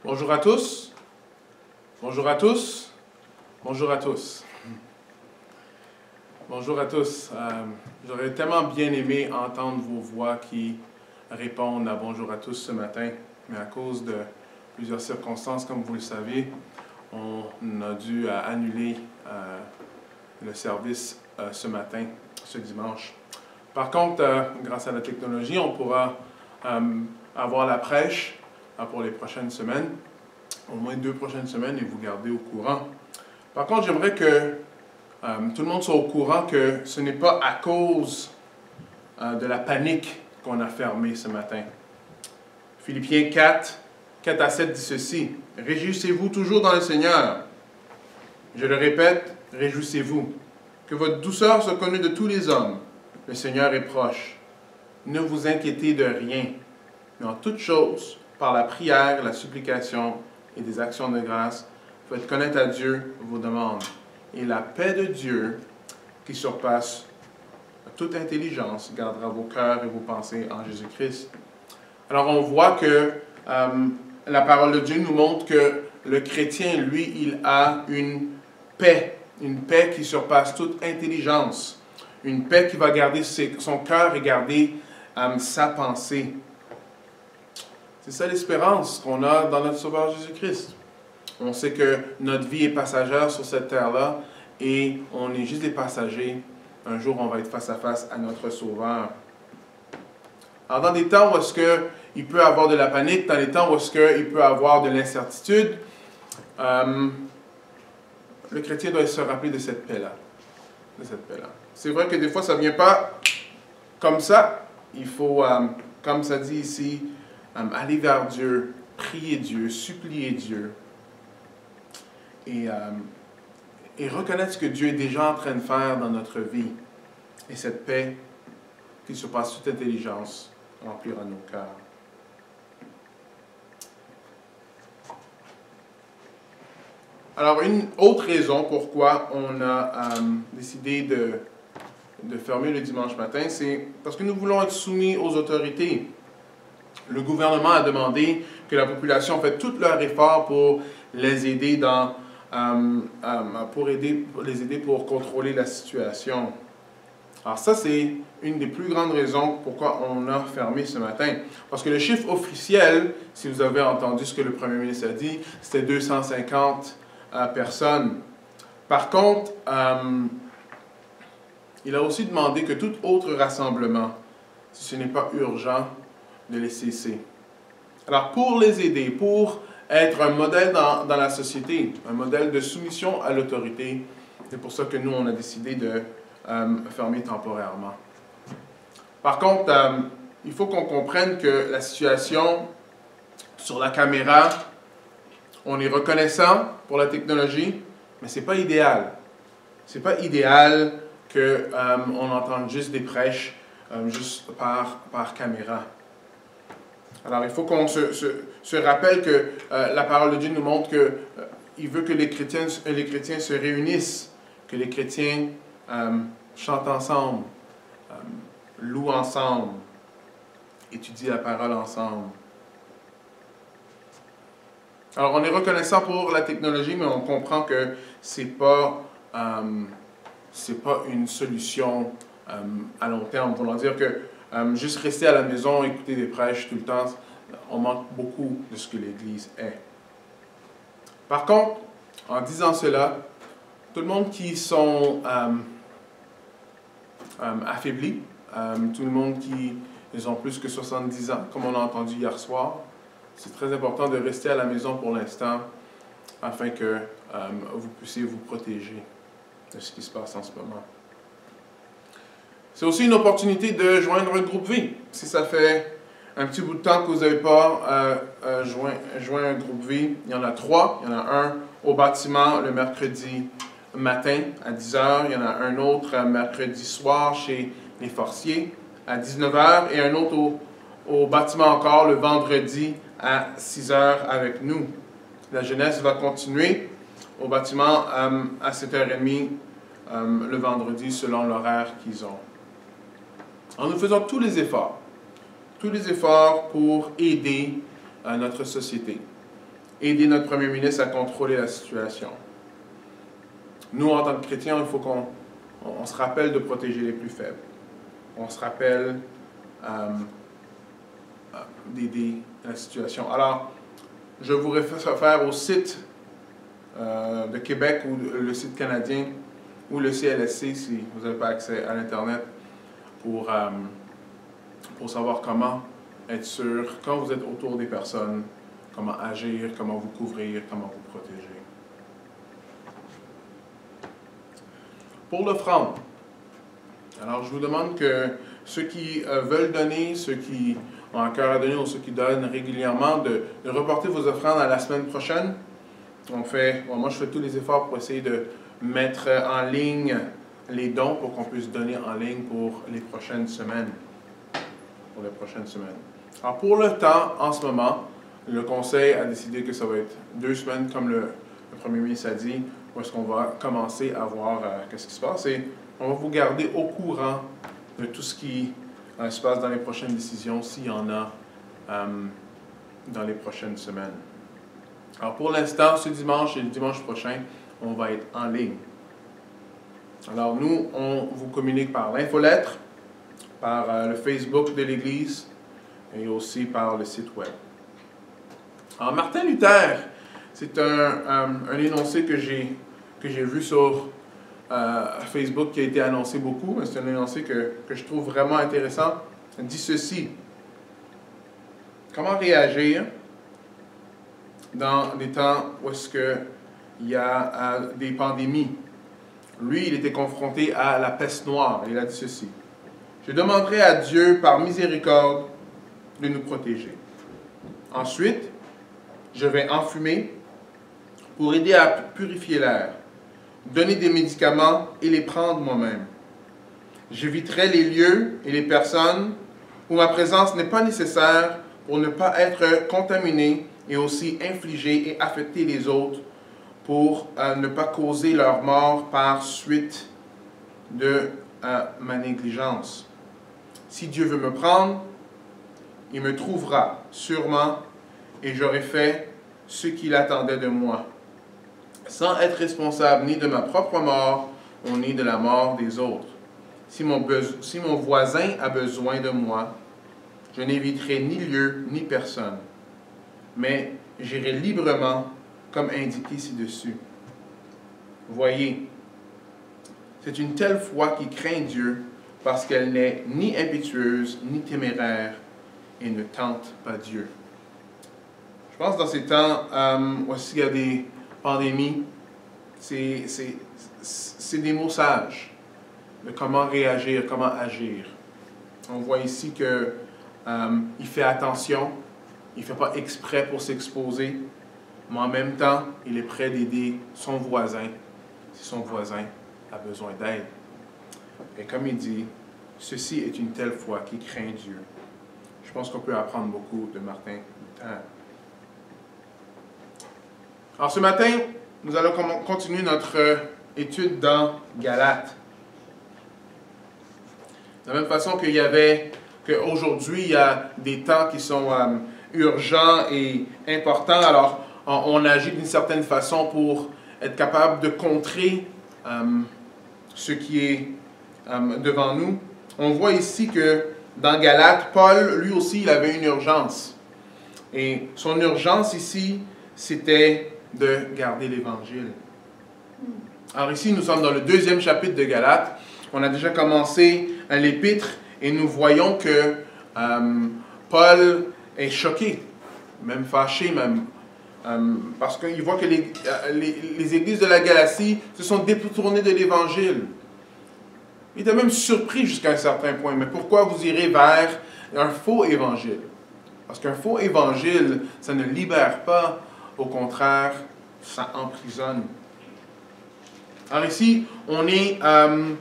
Bonjour à tous. Bonjour à tous. Bonjour à tous. Bonjour à tous. J'aurais tellement bien aimé entendre vos voix qui répondent à bonjour à tous ce matin, mais à cause de plusieurs circonstances, comme vous le savez, on a dû annuler le service ce matin, ce dimanche. Par contre, grâce à la technologie, on pourra avoir la prêche pour les prochaines semaines, au moins 2 prochaines semaines, et vous garder au courant. Par contre, j'aimerais que tout le monde soit au courant que ce n'est pas à cause de la panique qu'on a fermé ce matin. Philippiens 4, 4 à 7 dit ceci: « Réjouissez-vous toujours dans le Seigneur. Je le répète, réjouissez-vous. Que votre douceur soit connue de tous les hommes. Le Seigneur est proche. Ne vous inquiétez de rien, mais en toutes choses, par la prière, la supplication et des actions de grâce, faites connaître à Dieu vos demandes. Et la paix de Dieu, qui surpasse toute intelligence, gardera vos cœurs et vos pensées en Jésus-Christ. » Alors on voit que la parole de Dieu nous montre que le chrétien, lui, il a une paix qui surpasse toute intelligence, une paix qui va garder son cœur et garder sa pensée. C'est ça l'espérance qu'on a dans notre Sauveur Jésus-Christ. On sait que notre vie est passagère sur cette terre-là et on est juste des passagers. Un jour, on va être face à face à notre Sauveur. Alors, dans des temps où est-ce qu'il peut y avoir de la panique, dans des temps où est-ce qu'il peut y avoir de l'incertitude, le chrétien doit se rappeler de cette paix-là. C'est vrai que des fois, ça ne vient pas comme ça. Il faut, comme ça dit ici, aller vers Dieu, prier Dieu, supplier Dieu et reconnaître ce que Dieu est déjà en train de faire dans notre vie. Et cette paix qui surpasse toute intelligence remplira nos cœurs. Alors, une autre raison pourquoi on a décidé de fermer le dimanche matin, c'est parce que nous voulons être soumis aux autorités. Le gouvernement a demandé que la population fasse tout leur effort pour les aider pour contrôler la situation. Alors ça, c'est une des plus grandes raisons pourquoi on a fermé ce matin. Parce que le chiffre officiel, si vous avez entendu ce que le premier ministre a dit, c'était 250 personnes. Par contre, il a aussi demandé que tout autre rassemblement, si ce n'est pas urgent, de les cesser. Alors, pour les aider, pour être un modèle dans la société, un modèle de soumission à l'autorité, c'est pour ça que nous, on a décidé de fermer temporairement. Par contre, il faut qu'on comprenne que la situation sur la caméra, on est reconnaissant pour la technologie, mais ce n'est pas idéal. Ce n'est pas idéal qu'on entende juste des prêches juste par caméra. Alors, il faut qu'on se rappelle que la parole de Dieu nous montre qu'il veut que les chrétiens se réunissent, que les chrétiens chantent ensemble, louent ensemble, étudient la parole ensemble. Alors, on est reconnaissant pour la technologie, mais on comprend que c'est pas une solution à long terme. Pour leur dire que juste rester à la maison, écouter des prêches tout le temps, on manque beaucoup de ce que l'Église est. Par contre, en disant cela, tout le monde qui sont affaiblis, tout le monde qui ils ont plus que 70 ans, comme on a entendu hier soir, c'est très important de rester à la maison pour l'instant afin que vous puissiez vous protéger de ce qui se passe en ce moment. C'est aussi une opportunité de joindre un groupe vie. Si ça fait un petit bout de temps que vous n'avez pas joint un groupe vie, il y en a 3. Il y en a un au bâtiment le mercredi matin à 10 h. Il y en a un autre mercredi soir chez les Forciers à 19 h. Et un autre au bâtiment encore le vendredi à 6 h avec nous. La jeunesse va continuer au bâtiment à 7h30 le vendredi selon l'horaire qu'ils ont. Alors nous faisons tous les efforts pour aider notre société. aider notre premier ministre à contrôler la situation. Nous, en tant que chrétiens, il faut qu'on se rappelle de protéger les plus faibles. On se rappelle d'aider la situation. Alors, je vous réfère au site de Québec ou le site canadien ou le CLSC si vous n'avez pas accès à l'Internet pour savoir comment être sûr, quand vous êtes autour des personnes, comment agir, comment vous couvrir, comment vous protéger. Pour l'offrande, alors je vous demande que ceux qui veulent donner, ceux qui ont un cœur à donner ou ceux qui donnent régulièrement, de reporter vos offrandes à la semaine prochaine. Moi je fais tous les efforts pour essayer de mettre en ligne les dons pour qu'on puisse donner en ligne pour les prochaines semaines. Alors pour le temps, en ce moment, le Conseil a décidé que ça va être 2 semaines, comme le Premier ministre a dit, où est-ce qu'on va commencer à voir qu'est-ce qui se passe. Et on va vous garder au courant de tout ce qui se passe dans les prochaines décisions, s'il y en a dans les prochaines semaines. Alors pour l'instant, ce dimanche et le dimanche prochain, on va être en ligne. Alors nous, on vous communique par l'infolettre, par le Facebook de l'Église et aussi par le site web. Alors Martin Luther, c'est un énoncé que j'ai vu sur Facebook qui a été annoncé beaucoup, mais c'est un énoncé que je trouve vraiment intéressant. Il dit ceci: comment réagir dans des temps où est-ce qu'il y a des pandémies? Lui, il était confronté à la peste noire. Il a dit ceci: je demanderai à Dieu par miséricorde de nous protéger. Ensuite, je vais enfumer pour aider à purifier l'air, donner des médicaments et les prendre moi-même. J'éviterai les lieux et les personnes où ma présence n'est pas nécessaire pour ne pas être contaminé et aussi infliger et affecter les autres pour ne pas causer leur mort par suite de ma négligence. Si Dieu veut me prendre, il me trouvera sûrement et j'aurai fait ce qu'il attendait de moi, sans être responsable ni de ma propre mort ni de la mort des autres. Si mon voisin a besoin de moi, je n'éviterai ni lieu ni personne, mais j'irai librement comme indiqué ci-dessus. Voyez, c'est une telle foi qui craint Dieu parce qu'elle n'est ni impétueuse ni téméraire et ne tente pas Dieu. Je pense que dans ces temps où il y a des pandémies, c'est des mots sages de comment réagir, comment agir. On voit ici que il fait attention, il ne fait pas exprès pour s'exposer, mais en même temps, il est prêt d'aider son voisin si son voisin a besoin d'aide. Et comme il dit, ceci est une telle foi qui craint Dieu. Je pense qu'on peut apprendre beaucoup de Martin Luther. Alors ce matin, nous allons continuer notre étude dans Galates. De la même façon qu'aujourd'hui, il y a des temps qui sont urgents et importants, alors on agit d'une certaine façon pour être capable de contrer ce qui est devant nous. On voit ici que dans Galates, Paul, lui aussi, il avait une urgence. Et son urgence ici, c'était de garder l'Évangile. Alors ici, nous sommes dans le 2e chapitre de Galates. On a déjà commencé l'épître et nous voyons que Paul est choqué, même fâché, parce qu'il voit que les églises de la Galatie se sont détournées de l'Évangile. Il était même surpris jusqu'à un certain point. Mais pourquoi vous irez vers un faux évangile? Parce qu'un faux évangile, ça ne libère pas, au contraire, ça emprisonne. Alors ici, on est dans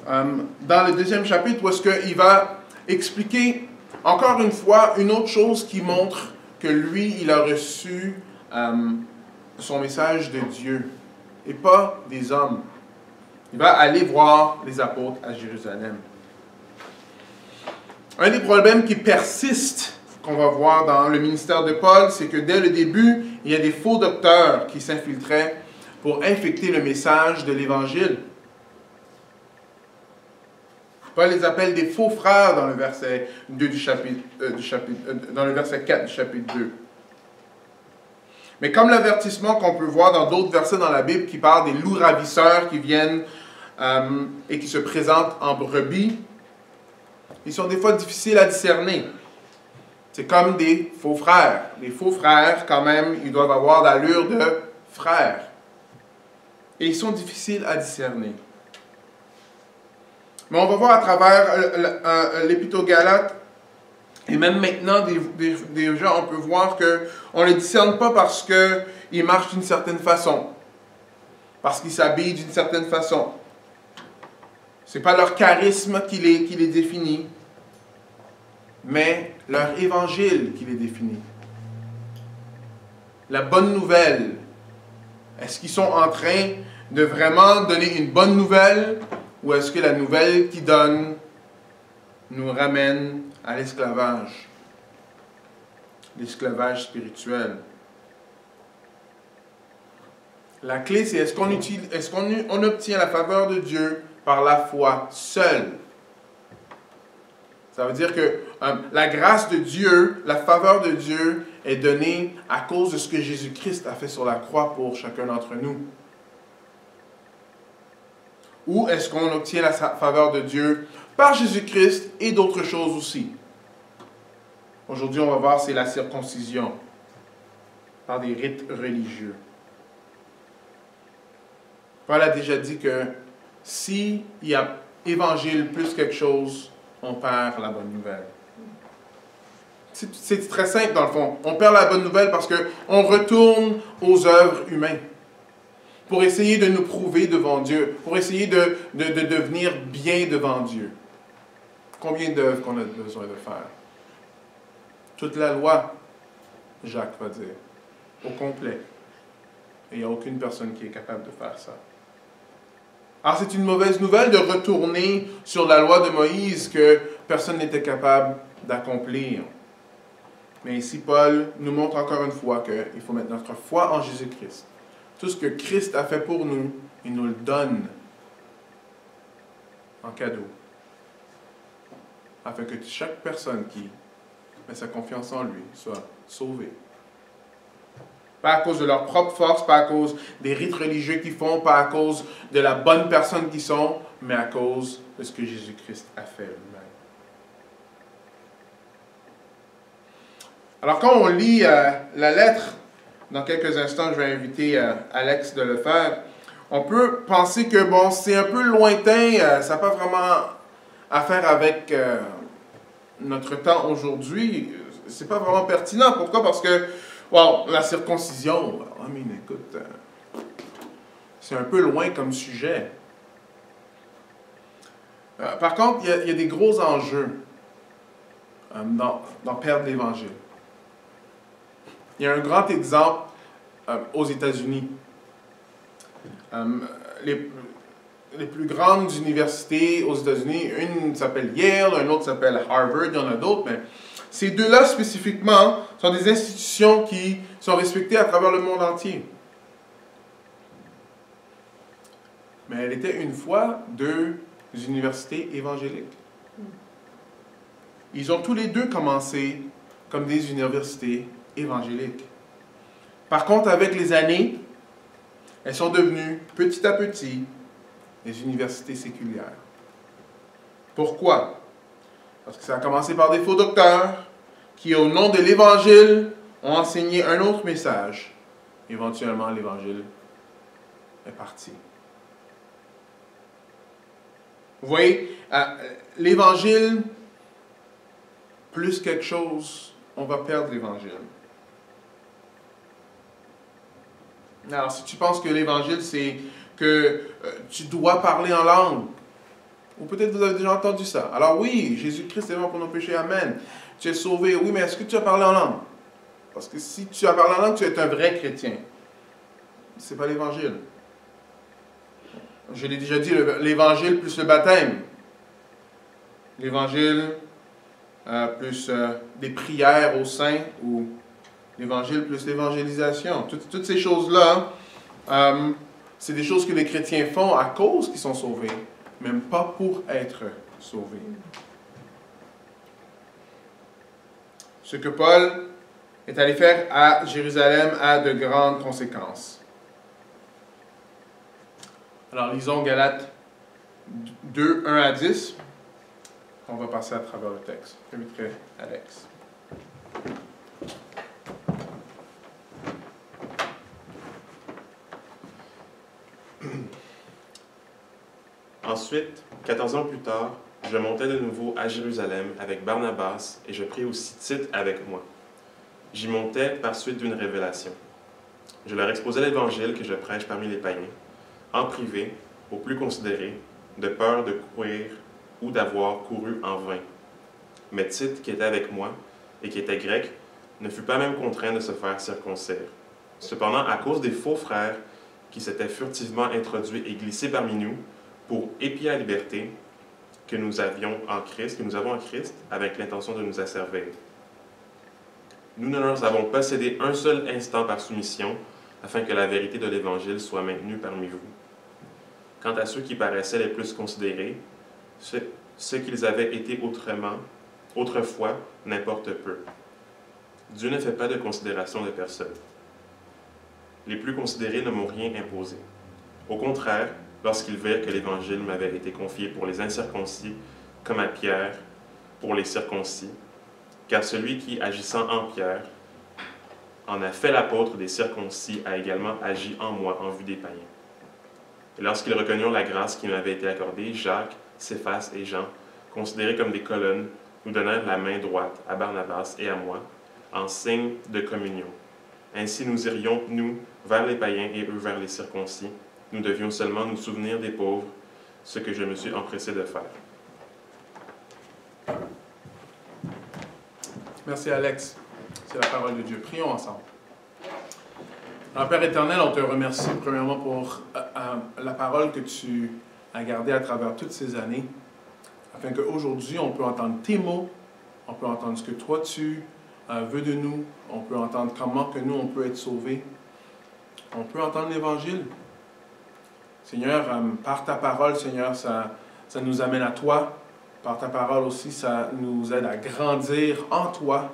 le 2e chapitre où est-ce qu'il va expliquer encore une fois une autre chose qui montre que lui, il a reçu son message de Dieu et pas des hommes. Il va aller voir les apôtres à Jérusalem. Un des problèmes qui persiste qu'on va voir dans le ministère de Paul, c'est que dès le début, il y a des faux docteurs qui s'infiltraient pour infecter le message de l'Évangile. Paul les appelle des faux frères dans le verset 2 dans le verset 4 du chapitre 2. Mais comme l'avertissement qu'on peut voir dans d'autres versets dans la Bible qui parlent des loups ravisseurs qui viennent et qui se présentent en brebis, ils sont des fois difficiles à discerner. C'est comme des faux frères. Les faux frères, quand même, ils doivent avoir l'allure de frères. Et ils sont difficiles à discerner. Mais on va voir à travers l'Épître aux Galates, et même maintenant, des gens, on peut voir qu'on ne les discerne pas parce qu'ils marchent d'une certaine façon, parce qu'ils s'habillent d'une certaine façon. Ce n'est pas leur charisme qui les définit, mais leur évangile qui les définit. La bonne nouvelle. Est-ce qu'ils sont en train de vraiment donner une bonne nouvelle, ou est-ce que la nouvelle qu'ils donnent nous ramène à l'esclavage? L'esclavage spirituel. La clé, c'est est-ce qu'on obtient la faveur de Dieu par la foi seule? Ça veut dire que la grâce de Dieu, la faveur de Dieu est donnée à cause de ce que Jésus-Christ a fait sur la croix pour chacun d'entre nous. Ou est-ce qu'on obtient la faveur de Dieu par Jésus-Christ et d'autres choses aussi? Aujourd'hui, on va voir, c'est la circoncision par des rites religieux. Paul a déjà dit que s'il y a évangile plus quelque chose, on perd la bonne nouvelle. C'est très simple dans le fond. On perd la bonne nouvelle parce qu'on retourne aux œuvres humaines pour essayer de nous prouver devant Dieu, pour essayer de devenir bien devant Dieu. Combien d'œuvres qu'on a besoin de faire? Toute la loi, Jacques va dire, au complet. Et il n'y a aucune personne qui est capable de faire ça. Alors c'est une mauvaise nouvelle de retourner sur la loi de Moïse que personne n'était capable d'accomplir. Mais ici, Paul nous montre encore une fois qu'il faut mettre notre foi en Jésus-Christ. Tout ce que Christ a fait pour nous, il nous le donne en cadeau. Afin que chaque personne qui met sa confiance en lui soit sauvée. Pas à cause de leur propre force, pas à cause des rites religieux qu'ils font, pas à cause de la bonne personne qu'ils sont, mais à cause de ce que Jésus-Christ a fait lui-même. Alors quand on lit la lettre, dans quelques instants je vais inviter Alex de le faire, on peut penser que bon, c'est un peu lointain, ça n'a pas vraiment à faire avec notre temps aujourd'hui. C'est pas vraiment pertinent. Pourquoi? Parce que wow, la circoncision, écoute, c'est un peu loin comme sujet. Par contre, il y a des gros enjeux dans perdre l'Évangile. Il y a un grand exemple aux États-Unis. Les plus grandes universités aux États-Unis, une s'appelle Yale, une autre s'appelle Harvard, il y en a d'autres, mais ces deux-là spécifiquement sont des institutions qui sont respectées à travers le monde entier. Mais elles étaient une fois deux universités évangéliques. Ils ont tous les deux commencé comme des universités évangéliques. Par contre, avec les années, elles sont devenues petit à petit des universités séculières. Pourquoi? Parce que ça a commencé par des faux docteurs qui, au nom de l'Évangile, ont enseigné un autre message. Éventuellement, l'Évangile est parti. Vous voyez, l'Évangile, plus quelque chose, on va perdre l'Évangile. Alors, si tu penses que l'Évangile, c'est que tu dois parler en langue, ou peut-être vous avez déjà entendu ça. Alors oui, Jésus-Christ est mort pour nos péchés, amen. Tu es sauvé, oui, mais est-ce que tu as parlé en langue? Parce que si tu as parlé en langue, tu es un vrai chrétien. Ce n'est pas l'Évangile. Je l'ai déjà dit, l'Évangile plus le baptême. L'Évangile plus des prières au sein, ou l'Évangile plus l'évangélisation. Toutes ces choses-là, c'est des choses que les chrétiens font à cause qu'ils sont sauvés, même pas pour être sauvés. Ce que Paul est allé faire à Jérusalem a de grandes conséquences. Alors, lisons Galates 2, 1 à 10. On va passer à travers le texte. J'inviterai Alex. Ensuite, 14 ans plus tard, je montai de nouveau à Jérusalem avec Barnabas et je pris aussi Tite avec moi. J'y montais par suite d'une révélation. Je leur exposai l'évangile que je prêche parmi les païens, en privé, aux plus considérés, de peur de courir ou d'avoir couru en vain. Mais Tite, qui était avec moi et qui était grec, ne fut pas même contraint de se faire circoncire. Cependant, à cause des faux frères qui s'étaient furtivement introduits et glissés parmi nous, pour épier la liberté que nous avons en Christ, avec l'intention de nous asservir. Nous ne leur avons pas cédé un seul instant par soumission, afin que la vérité de l'Évangile soit maintenue parmi vous. Quant à ceux qui paraissaient les plus considérés, ce qu'ils avaient été autrefois, n'importe peu. Dieu ne fait pas de considération de personne. Les plus considérés ne m'ont rien imposé. Au contraire, lorsqu'ils virent que l'Évangile m'avait été confié pour les incirconcis, comme à Pierre pour les circoncis, car celui qui, agissant en Pierre, en a fait l'apôtre des circoncis, a également agi en moi en vue des païens. Et lorsqu'ils reconnurent la grâce qui m'avait été accordée, Jacques, Céphas et Jean, considérés comme des colonnes, nous donnèrent la main droite à Barnabas et à moi, en signe de communion. Ainsi nous irions, nous, vers les païens et eux vers les circoncis. Nous devions seulement nous souvenir des pauvres, ce que je me suis empressé de faire. Merci Alex. C'est la parole de Dieu. Prions ensemble. Alors, Père éternel, on te remercie premièrement pour la parole que tu as gardée à travers toutes ces années, afin qu'aujourd'hui on peut entendre tes mots, on peut entendre ce que toi tu veux de nous, on peut entendre comment que nous on peut être sauvés, on peut entendre l'Évangile. Seigneur, par ta parole, Seigneur, ça nous amène à toi. Par ta parole aussi, ça nous aide à grandir en toi,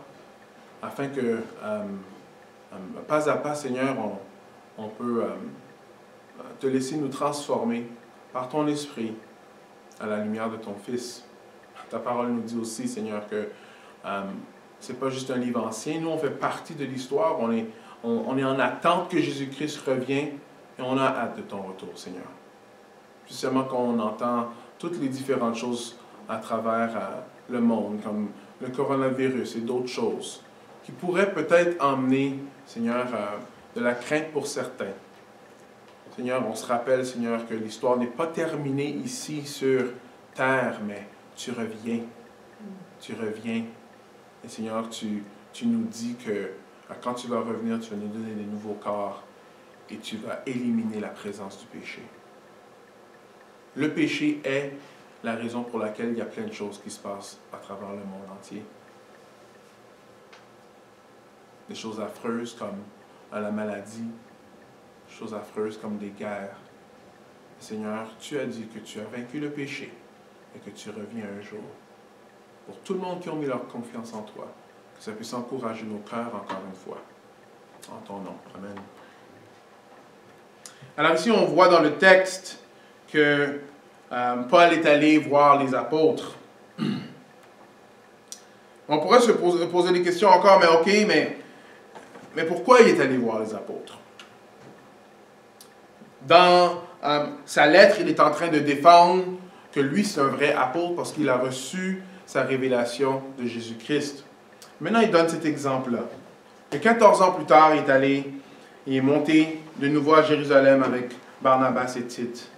afin que, pas à pas, Seigneur, on peut te laisser nous transformer par ton esprit à la lumière de ton Fils. Ta parole nous dit aussi, Seigneur, que ce n'est pas juste un livre ancien. Nous, on fait partie de l'histoire. On est en attente que Jésus-Christ revienne. Et on a hâte de ton retour, Seigneur. Justement, quand on entend toutes les différentes choses à travers le monde, comme le coronavirus et d'autres choses, qui pourraient peut-être emmener, Seigneur, de la crainte pour certains. Seigneur, on se rappelle, Seigneur, que l'histoire n'est pas terminée ici sur terre, mais tu reviens. Tu reviens. Et Seigneur, tu nous dis que quand tu vas revenir, tu vas nous donner des nouveaux corps. Et tu vas éliminer la présence du péché. Le péché est la raison pour laquelle il y a plein de choses qui se passent à travers le monde entier. Des choses affreuses comme la maladie, des choses affreuses comme des guerres. Seigneur, tu as dit que tu as vaincu le péché et que tu reviens un jour. Pour tout le monde qui a mis leur confiance en toi, que ça puisse encourager nos cœurs encore une fois. En ton nom. Amen. Alors ici, on voit dans le texte que Paul est allé voir les apôtres. On pourrait se poser des questions encore, mais ok, mais pourquoi il est allé voir les apôtres? Dans sa lettre, il est en train de défendre que lui, c'est un vrai apôtre parce qu'il a reçu sa révélation de Jésus-Christ. Maintenant, il donne cet exemple-là. Et 14 ans plus tard, il est monté de nouveau à Jérusalem avec Barnabas et Tite.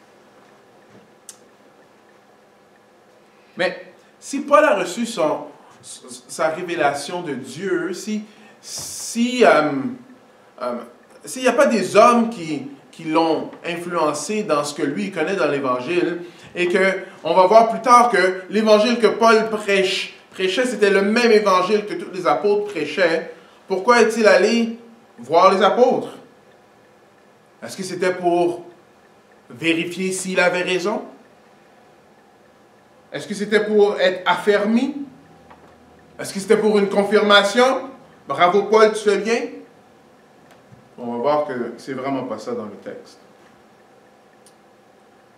Mais si Paul a reçu sa révélation de Dieu, s'il n'y a pas des hommes qui l'ont influencé dans ce que lui il connaît dans l'Évangile, et qu'on va voir plus tard que l'Évangile que Paul prêche prêchait, c'était le même évangile que tous les apôtres prêchaient, pourquoi est-il allé voir les apôtres? Est-ce que c'était pour vérifier s'il avait raison? Est-ce que c'était pour être affermi? Est-ce que c'était pour une confirmation? Bravo Paul, tu fais bien? On va voir que c'est vraiment pas ça dans le texte.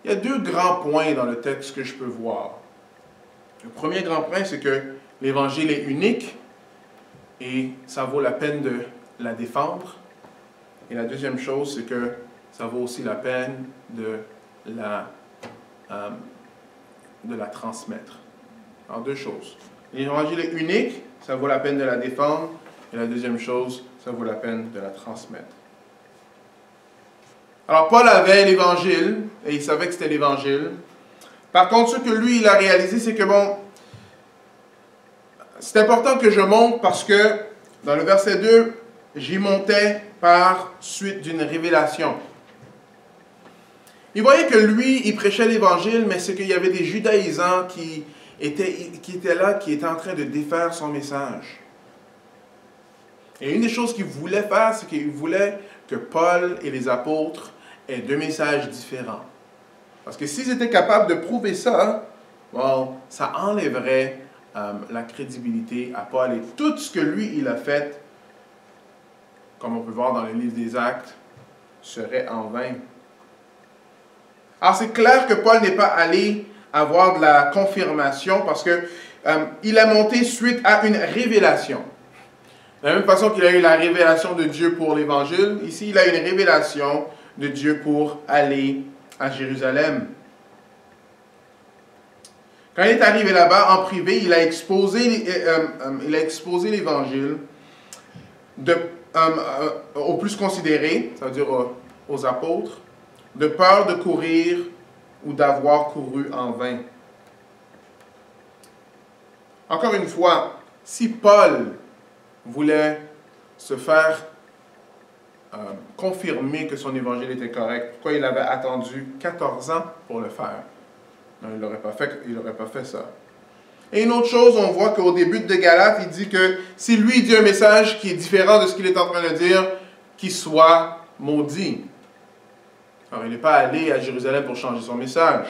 Il y a deux grands points dans le texte que je peux voir. Le premier grand point, c'est que l'Évangile est unique et ça vaut la peine de la défendre. Et la deuxième chose, c'est que ça vaut aussi la peine de la transmettre. Alors, deux choses. L'Évangile est unique, ça vaut la peine de la défendre. Et la deuxième chose, ça vaut la peine de la transmettre. Alors, Paul avait l'Évangile, et il savait que c'était l'Évangile. Par contre, ce que lui, il a réalisé, c'est que, bon, c'est important que je monte parce que, dans le verset 2, j'y montais par suite d'une révélation. Il voyait que lui, il prêchait l'Évangile, mais c'est qu'il y avait des judaïsants qui étaient là, qui étaient en train de défaire son message. Et une des choses qu'il voulait faire, c'est qu'il voulait que Paul et les apôtres aient deux messages différents. Parce que s'ils étaient capables de prouver ça, bon, ça enlèverait la crédibilité à Paul. Et tout ce que lui, il a fait, comme on peut voir dans le livre des Actes, serait en vain. Alors c'est clair que Paul n'est pas allé avoir de la confirmation parce qu'il a monté suite à une révélation. De la même façon qu'il a eu la révélation de Dieu pour l'Évangile, ici il a une révélation de Dieu pour aller à Jérusalem. Quand il est arrivé là-bas, en privé, il a exposé l'Évangile aux plus considérés, c'est-à-dire aux apôtres, de peur de courir ou d'avoir couru en vain. Encore une fois, si Paul voulait se faire confirmer que son évangile était correct, pourquoi il avait attendu 14 ans pour le faire? Non, il n'aurait pas fait ça. Et une autre chose, on voit qu'au début de Galates, il dit que si lui dit un message qui est différent de ce qu'il est en train de dire, qu'il soit maudit. Alors, il n'est pas allé à Jérusalem pour changer son message.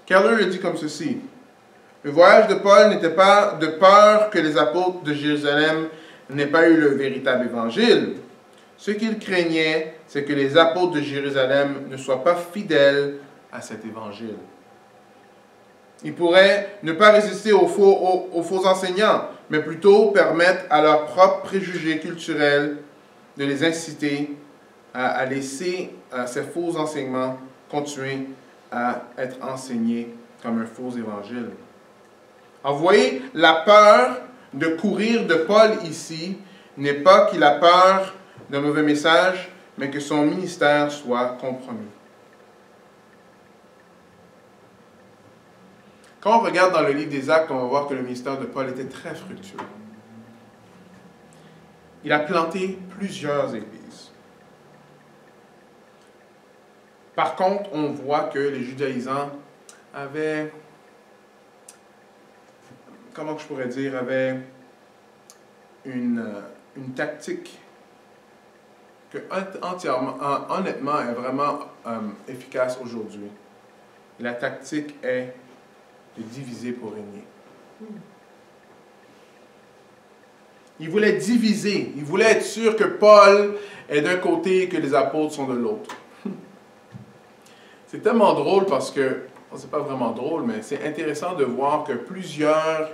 Keller le dit comme ceci. Le voyage de Paul n'était pas de peur que les apôtres de Jérusalem n'aient pas eu le véritable évangile. Ce qu'il craignait, c'est que les apôtres de Jérusalem ne soient pas fidèles à cet évangile. Ils pourraient ne pas résister aux faux enseignants, mais plutôt permettre à leurs propres préjugés culturels de les inciter à laisser ces faux enseignements continuer à être enseignés comme un faux évangile. Alors, vous voyez, la peur de courir de Paul ici n'est pas qu'il a peur d'un mauvais message, mais que son ministère soit compromis. Quand on regarde dans le livre des Actes, on va voir que le ministère de Paul était très fructueux. Il a planté plusieurs églises. Par contre, on voit que les judaïsants avaient, comment je pourrais dire, avaient une tactique que honnêtement est vraiment efficace aujourd'hui. La tactique est de diviser pour régner. Il voulait diviser. Il voulait être sûr que Paul est d'un côté et que les apôtres sont de l'autre. C'est tellement drôle parce que, c'est pas vraiment drôle, mais c'est intéressant de voir que plusieurs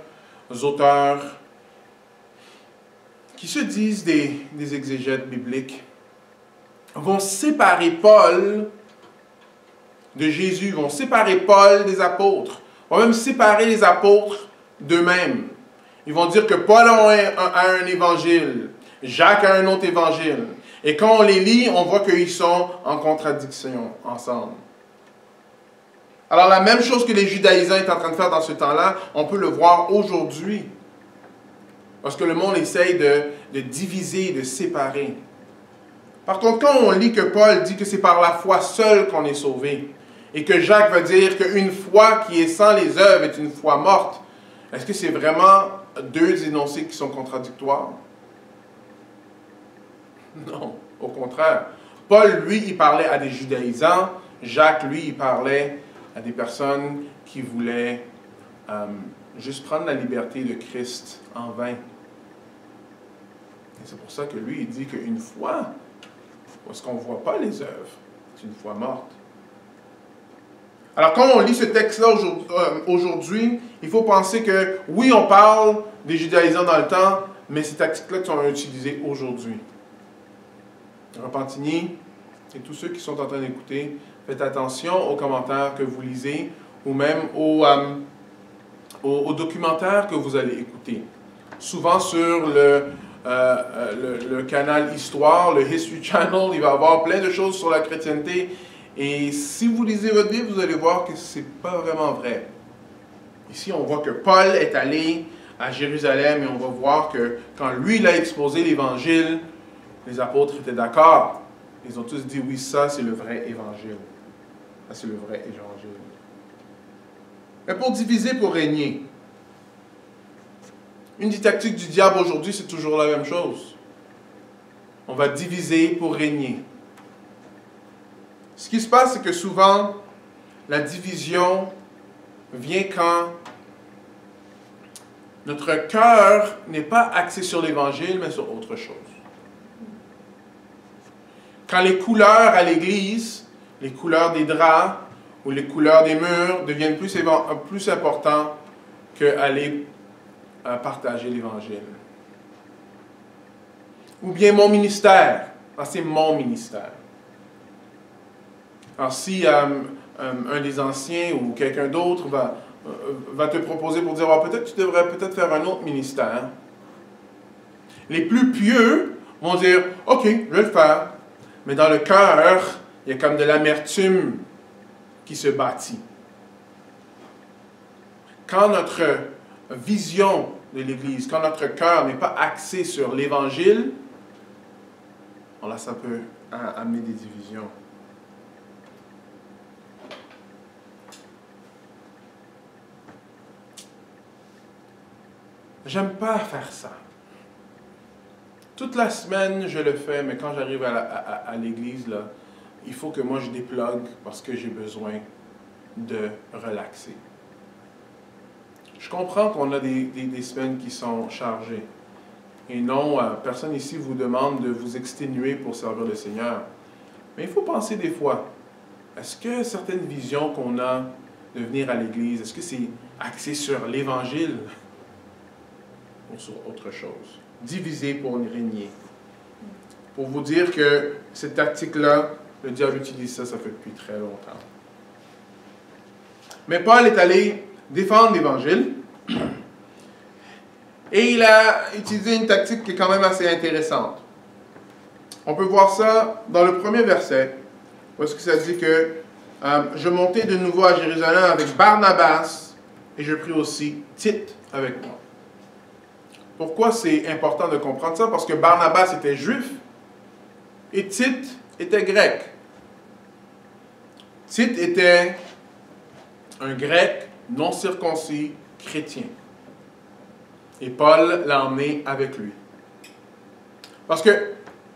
auteurs qui se disent des exégètes bibliques vont séparer Paul de Jésus, vont séparer Paul des apôtres, vont même séparer les apôtres d'eux-mêmes. Ils vont dire que Paul a un évangile, Jacques a un autre évangile. Et quand on les lit, on voit qu'ils sont en contradiction ensemble. Alors la même chose que les judaïsants étaient en train de faire dans ce temps-là, on peut le voir aujourd'hui. Parce que le monde essaye de diviser, de séparer. Par contre, quand on lit que Paul dit que c'est par la foi seule qu'on est sauvé, et que Jacques va dire qu'une foi qui est sans les œuvres est une foi morte, Est-ce que c'est vraiment deux énoncés qui sont contradictoires? Non, au contraire. Paul, lui, il parlait à des judaïsants. Jacques, lui, il parlait à des personnes qui voulaient juste prendre la liberté de Christ en vain. Et c'est pour ça que lui, il dit qu'une foi, parce qu'on ne voit pas les œuvres, c'est une foi morte. Alors, quand on lit ce texte-là aujourd'hui, il faut penser que, oui, on parle des judaïsants dans le temps, mais ces tactiques-là sont utilisées aujourd'hui. Repentigny et tous ceux qui sont en train d'écouter, faites attention aux commentaires que vous lisez ou même aux documentaires que vous allez écouter. Souvent sur le canal Histoire, le History Channel, il va y avoir plein de choses sur la chrétienté. Et si vous lisez votre Bible, vous allez voir que ce n'est pas vraiment vrai. Ici, on voit que Paul est allé à Jérusalem et on va voir que quand lui, il a exposé l'Évangile, les apôtres étaient d'accord. Ils ont tous dit, oui, ça, c'est le vrai évangile. Ça, c'est le vrai évangile. Mais pour diviser, pour régner, une des tactiques du diable aujourd'hui, c'est toujours la même chose. On va diviser pour régner. Ce qui se passe, c'est que souvent, la division vient quand notre cœur n'est pas axé sur l'Évangile, mais sur autre chose. Quand les couleurs à l'Église, les couleurs des draps ou les couleurs des murs deviennent plus importantes qu'aller partager l'Évangile. Ou bien mon ministère. C'est mon ministère. Alors si un des anciens ou quelqu'un d'autre va te proposer pour dire peut-être tu devrais peut-être faire un autre ministère, les plus pieux vont dire OK, je vais le faire. Mais dans le cœur, il y a comme de l'amertume qui se bâtit. Quand notre vision de l'Église, quand notre cœur n'est pas axé sur l'Évangile, là, ça peut amener des divisions. J'aime pas faire ça. Toute la semaine, je le fais, mais quand j'arrive à l'église, là, il faut que moi je déplugue parce que j'ai besoin de relaxer. Je comprends qu'on a des semaines qui sont chargées. Et non, personne ici vous demande de vous exténuer pour servir le Seigneur. Mais il faut penser des fois, est-ce que certaines visions qu'on a de venir à l'église, est-ce que c'est axé sur l'Évangile ou sur autre chose? Diviser pour régner. Pour vous dire que cette tactique-là, le diable utilise ça fait depuis très longtemps. Mais Paul est allé défendre l'Évangile et il a utilisé une tactique qui est quand même assez intéressante. On peut voir ça dans le premier verset, où est-ce que ça dit que je montai de nouveau à Jérusalem avec Barnabas et je pris aussi Tite avec moi. Pourquoi c'est important de comprendre ça? Parce que Barnabas était juif et Tite était grec. Tite était un grec non circoncis chrétien. Et Paul l'a emmené avec lui. Parce que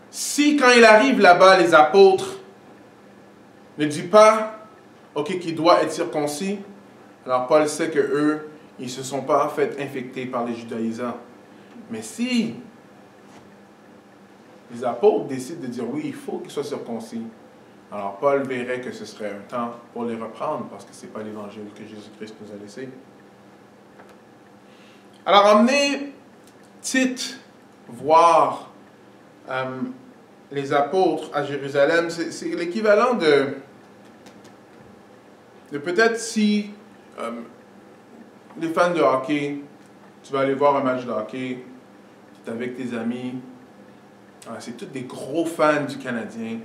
si quand il arrive là-bas, les apôtres ne disent pas qu'il doit être circoncis, alors Paul sait qu'eux, ils ne se sont pas fait infecter par les judaïsants. Mais si les apôtres décident de dire oui, il faut qu'ils soient circoncis, alors Paul verrait que ce serait un temps pour les reprendre parce que ce n'est pas l'évangile que Jésus-Christ nous a laissé. Alors emmener Tite voir les apôtres à Jérusalem, c'est l'équivalent de peut-être si les fans de hockey, tu vas aller voir un match de hockey, tu es avec tes amis, c'est tous des gros fans du Canadien.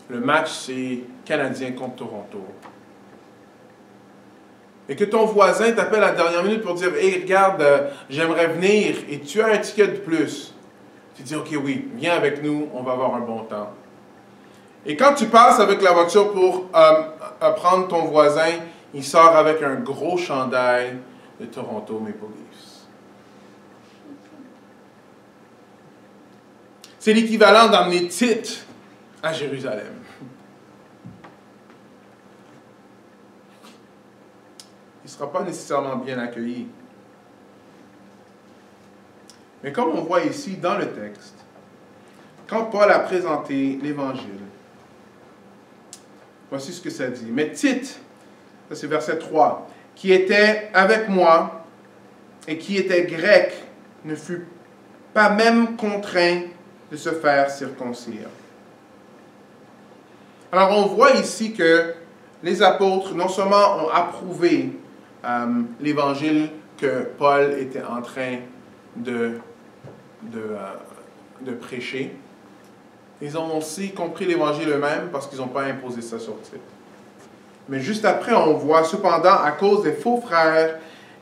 Le match, c'est Canadien contre Toronto. Et que ton voisin t'appelle à la dernière minute pour dire « Hey, regarde, j'aimerais venir et tu as un ticket de plus. » Tu dis « Ok, oui, viens avec nous, on va avoir un bon temps. » Et quand tu passes avec la voiture pour prendre ton voisin, il sort avec un gros chandail de Toronto Maple Leafs. C'est l'équivalent d'emmener Tite à Jérusalem. Il ne sera pas nécessairement bien accueilli. Mais comme on voit ici dans le texte, quand Paul a présenté l'Évangile, voici ce que ça dit. Mais Tite, ça c'est verset 3, qui était avec moi et qui était grec, ne fut pas même contraint de se faire circoncire. Alors on voit ici que les apôtres non seulement ont approuvé l'Évangile que Paul était en train de prêcher, ils ont aussi compris l'Évangile eux-mêmes parce qu'ils n'ont pas imposé ça sur Tite. Mais juste après, on voit cependant, à cause des faux frères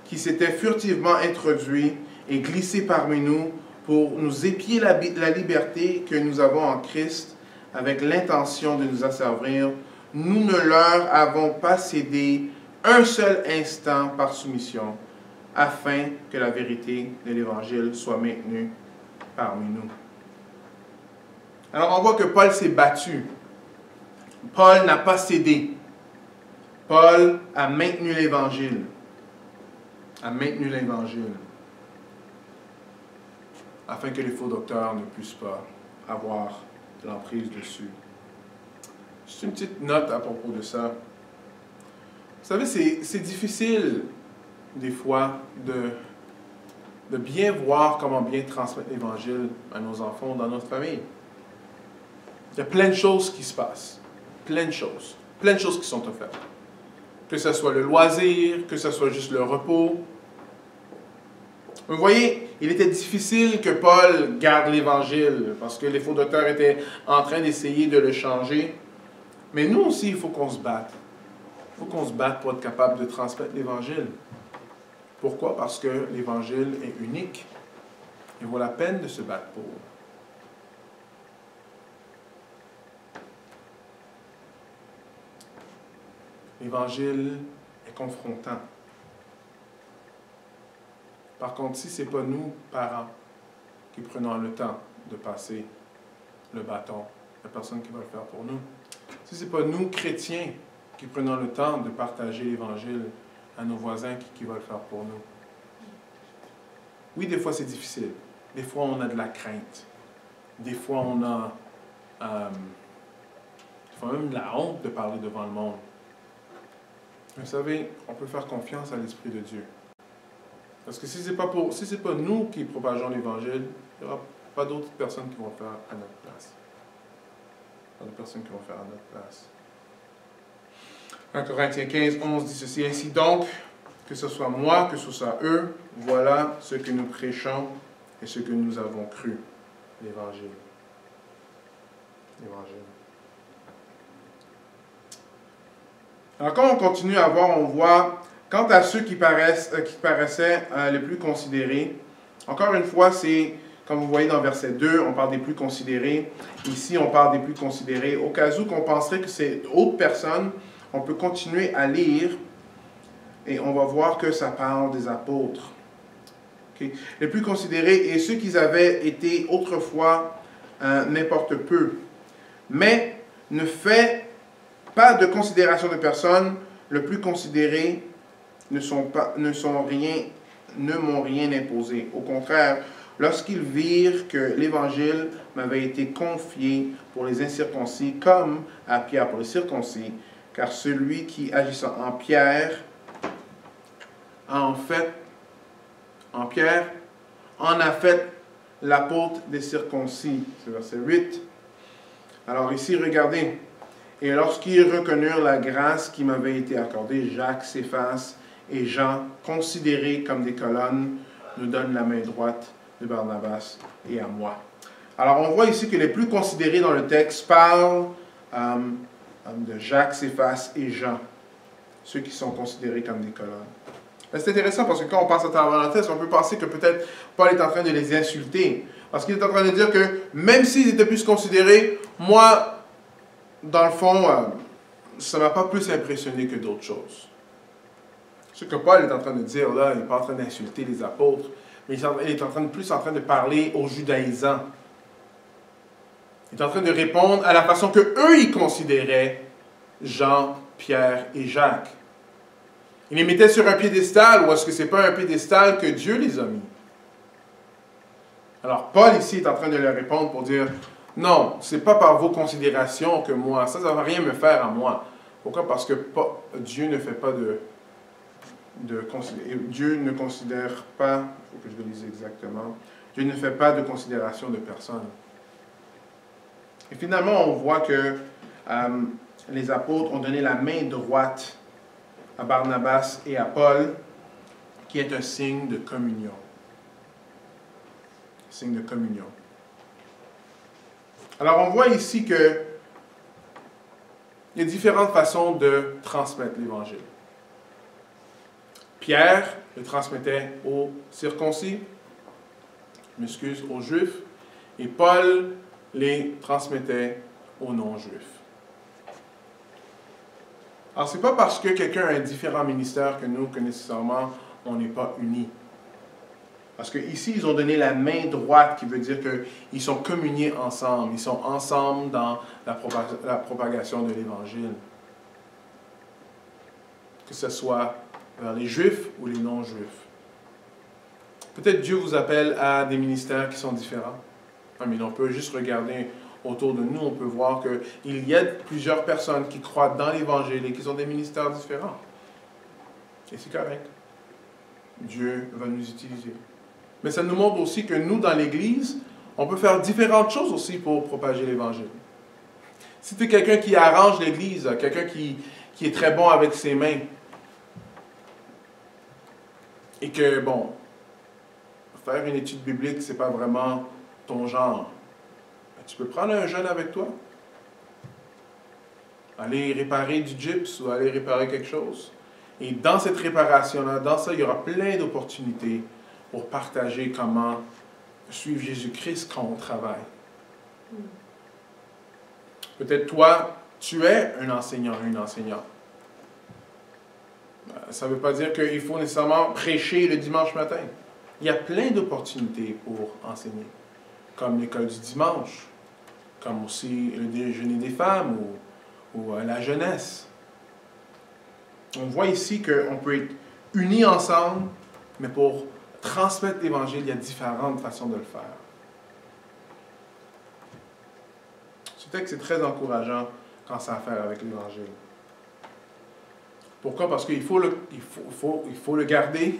qui s'étaient furtivement introduits et glissés parmi nous pour nous épier la liberté que nous avons en Christ avec l'intention de nous asservir, nous ne leur avons pas cédé un seul instant par soumission, afin que la vérité de l'Évangile soit maintenue parmi nous. Alors on voit que Paul s'est battu. Paul n'a pas cédé. Paul a maintenu l'Évangile. Afin que les faux docteurs ne puissent pas avoir l'emprise dessus. Juste une petite note à propos de ça. Vous savez, c'est difficile des fois de bien voir comment bien transmettre l'Évangile à nos enfants dans notre famille. Il y a plein de choses qui se passent. Plein de choses qui sont offertes. Que ce soit le loisir, que ce soit juste le repos. Vous voyez, il était difficile que Paul garde l'Évangile parce que les faux docteurs étaient en train d'essayer de le changer. Mais nous aussi, il faut qu'on se batte. Il faut qu'on se batte pour être capable de transmettre l'Évangile. Pourquoi? Parce que l'Évangile est unique. Il vaut la peine de se battre pour. L'Évangile est confrontant. Par contre, si ce n'est pas nous, parents, qui prenons le temps de passer le bâton, il n'y a personne qui va le faire pour nous. Si ce n'est pas nous, chrétiens, qui prenons le temps de partager l'Évangile à nos voisins, qui va le faire pour nous? Oui, des fois c'est difficile. Des fois on a de la crainte. Des fois on a même de la honte de parler devant le monde. Vous savez, on peut faire confiance à l'Esprit de Dieu. Parce que si ce n'est pas nous qui propageons l'Évangile, il n'y aura pas d'autres personnes qui vont le faire à notre place. Pas d'autres personnes qui vont le faire à notre place. 1 Corinthiens 15, 11 dit ceci. Ainsi donc, que ce soit moi, que ce soit eux, voilà ce que nous prêchons et ce que nous avons cru. L'Évangile. L'Évangile. Alors, quand on continue à voir, on voit, quant à ceux qui paraissaient les plus considérés, encore une fois, c'est, comme vous voyez dans verset 2, on parle des plus considérés. Ici, on parle des plus considérés. Au cas où qu'on penserait que c'est d'autres personnes, on peut continuer à lire et on va voir que ça parle des apôtres. Okay? Les plus considérés et ceux qui avaient été autrefois n'importe peu. Mais ne fait pas de considération de personnes, le plus considérés ne m'ont rien imposé. Au contraire, lorsqu'ils virent que l'Évangile m'avait été confié pour les incirconcis comme à Pierre pour les circoncis, car celui qui agissant en Pierre en a fait l'apôtre des circoncis. C'est verset 8. Alors ici, regardez. Et lorsqu'ils reconnurent la grâce qui m'avait été accordée, Jacques, Céphas et Jean, considérés comme des colonnes, nous donnent la main droite de Barnabas et à moi. Alors on voit ici que les plus considérés dans le texte parlent de Jacques, Céphas et Jean, ceux qui sont considérés comme des colonnes. C'est intéressant parce que quand on passe à travers le texte, on peut penser que peut-être Paul est en train de les insulter. Parce qu'il est en train de dire que même s'ils étaient plus considérés, moi, dans le fond, ça ne m'a pas plus impressionné que d'autres choses. Ce que Paul est en train de dire là, il n'est pas en train d'insulter les apôtres, mais il est plus en train de parler aux judaïsants. Il est en train de répondre à la façon que eux ils considéraient Jean, Pierre et Jacques. Il les mettait sur un piédestal, ou est-ce que ce n'est pas un piédestal que Dieu les a mis? Alors Paul ici est en train de leur répondre pour dire, non, ce n'est pas par vos considérations que moi, ça ne va rien me faire à moi. Pourquoi? Parce que Dieu ne fait pas Dieu ne considère pas, il faut que je le lise exactement, Dieu ne fait pas de considération de personne. Et finalement, on voit que les apôtres ont donné la main droite à Barnabas et à Paul, qui est un signe de communion. Signe de communion. Alors, on voit ici que il y a différentes façons de transmettre l'Évangile. Pierre le transmettait aux circoncis, aux Juifs, et Paul les transmettait aux non-Juifs. Alors, ce n'est pas parce que quelqu'un a un différent ministère que nous, que nécessairement, on n'est pas unis. Parce qu'ici, ils ont donné la main droite, qui veut dire qu'ils sont communiés ensemble. Ils sont ensemble dans la propagation de l'Évangile. Que ce soit vers les Juifs ou les non-Juifs. Peut-être Dieu vous appelle à des ministères qui sont différents. Mais on peut juste regarder autour de nous, on peut voir qu'il y a plusieurs personnes qui croient dans l'Évangile et qui ont des ministères différents. Et c'est correct. Dieu va nous utiliser. Mais ça nous montre aussi que nous, dans l'Église, on peut faire différentes choses aussi pour propager l'Évangile. Si tu es quelqu'un qui arrange l'Église, quelqu'un qui est très bon avec ses mains, et que, bon, faire une étude biblique, ce n'est pas vraiment ton genre, tu peux prendre un jeune avec toi, aller réparer du gyps ou aller réparer quelque chose. Et dans cette réparation-là, dans ça, il y aura plein d'opportunités pour partager comment suivre Jésus-Christ quand on travaille. Peut-être toi, tu es un enseignant, une enseignante. Ça ne veut pas dire qu'il faut nécessairement prêcher le dimanche matin. Il y a plein d'opportunités pour enseigner, comme l'école du dimanche, comme aussi le déjeuner des femmes ou la jeunesse. On voit ici qu'on peut être unis ensemble, mais pour transmettre l'Évangile, il y a différentes façons de le faire. Ce texte est très encourageant quand ça a à faire avec l'Évangile. Pourquoi? Parce qu'il faut le garder,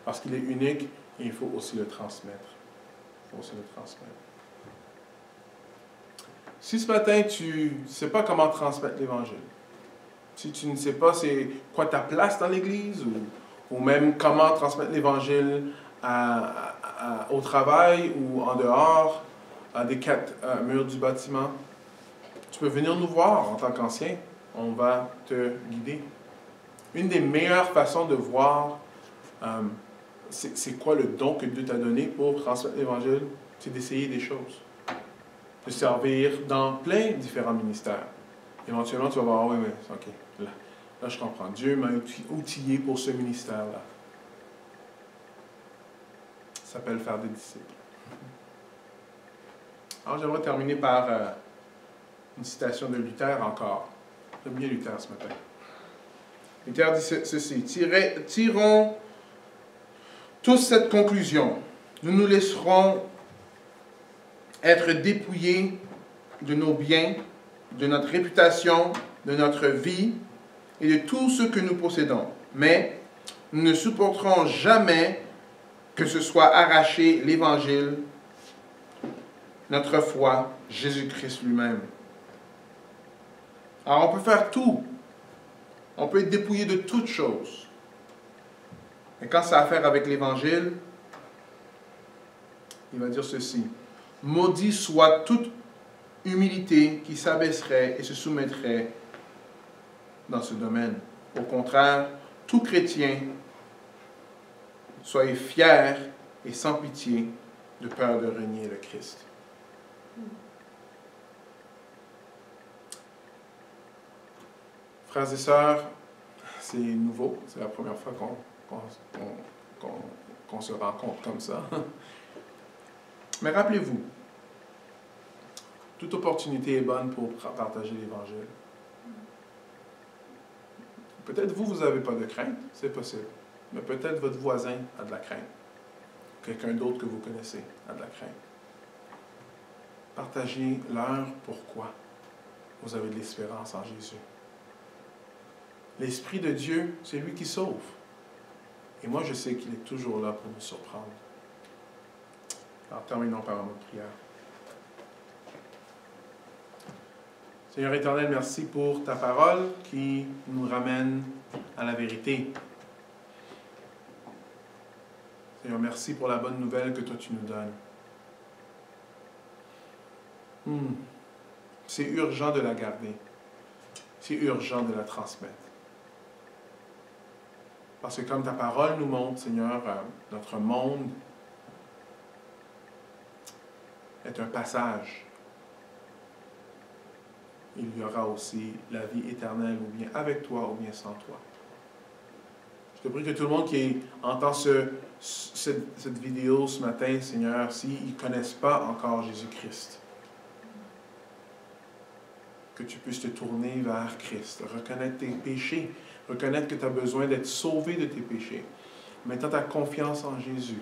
parce qu'il est unique, et il faut aussi le transmettre. Si ce matin, tu ne sais pas comment transmettre l'Évangile, si tu ne sais pas c'est quoi ta place dans l'Église, ou même comment transmettre l'Évangile au travail ou en dehors, à des quatre murs du bâtiment, tu peux venir nous voir en tant qu'ancien. On va te guider. Une des meilleures façons de voir c'est quoi le don que Dieu t'a donné pour transmettre l'Évangile, c'est d'essayer des choses. De servir dans plein de différents ministères. Éventuellement, tu vas voir, oui, ok, là je comprends. Dieu m'a outillé pour ce ministère-là. Ça s'appelle faire des disciples. Alors, j'aimerais terminer par une citation de Luther encore. J'aime bien Luther ce matin. Luther dit ceci: tirons tous cette conclusion. Nous nous laisserons être dépouillés de nos biens, de notre réputation, de notre vie et de tout ce que nous possédons. Mais nous ne supporterons jamais que ce soit arraché l'Évangile, notre foi, Jésus-Christ lui-même. Alors on peut faire tout. On peut être dépouillé de toutes choses. Mais quand ça a à faire avec l'Évangile, il va dire ceci: maudit soit toute humilité qui s'abaisserait et se soumettrait dans ce domaine. Au contraire, tout chrétien, soyez fiers et sans pitié, de peur de renier le Christ. Frères et sœurs, c'est nouveau. C'est la première fois qu'on se rencontre comme ça. Mais rappelez-vous, toute opportunité est bonne pour partager l'Évangile. Peut-être vous n'avez pas de crainte, c'est possible. Mais peut-être votre voisin a de la crainte. Quelqu'un d'autre que vous connaissez a de la crainte. Partagez-leur pourquoi vous avez de l'espérance en Jésus. L'Esprit de Dieu, c'est lui qui sauve. Et moi, je sais qu'il est toujours là pour nous surprendre. Alors, terminons par un mot de prière. Seigneur éternel, merci pour ta parole qui nous ramène à la vérité. Seigneur, merci pour la bonne nouvelle que toi tu nous donnes. C'est urgent de la garder. C'est urgent de la transmettre. Parce que comme ta parole nous montre, Seigneur, notre monde est un passage. Il y aura aussi la vie éternelle, ou bien avec toi, ou bien sans toi. Je te prie que tout le monde qui entend cette vidéo ce matin, Seigneur, s'ils ne connaissent pas encore Jésus-Christ, que tu puisses te tourner vers Christ, reconnaître tes péchés, reconnaître que tu as besoin d'être sauvé de tes péchés, mettant ta confiance en Jésus,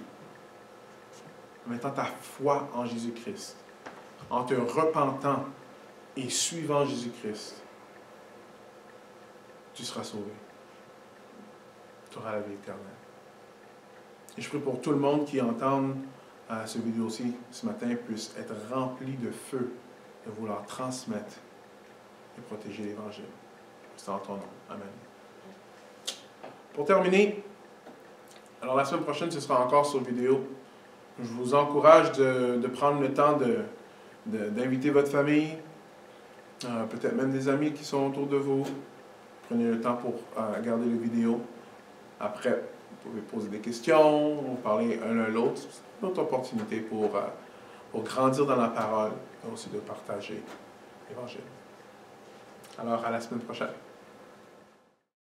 mettant ta foi en Jésus-Christ, en te repentant et suivant Jésus-Christ, tu seras sauvé. Tu auras la vie éternelle. Et je prie pour tout le monde qui entend cette vidéo-ci ce matin puisse être rempli de feu, de vouloir transmettre et protéger l'Évangile. C'est en ton nom. Amen. Pour terminer, alors la semaine prochaine, ce sera encore sur vidéo. Je vous encourage de prendre le temps d'inviter votre famille, peut-être même des amis qui sont autour de vous. Prenez le temps pour regarder les vidéos. Après, vous pouvez poser des questions, ou parler un à l'autre. C'est une autre opportunité pour grandir dans la parole et aussi de partager l'Évangile. Alors, à la semaine prochaine.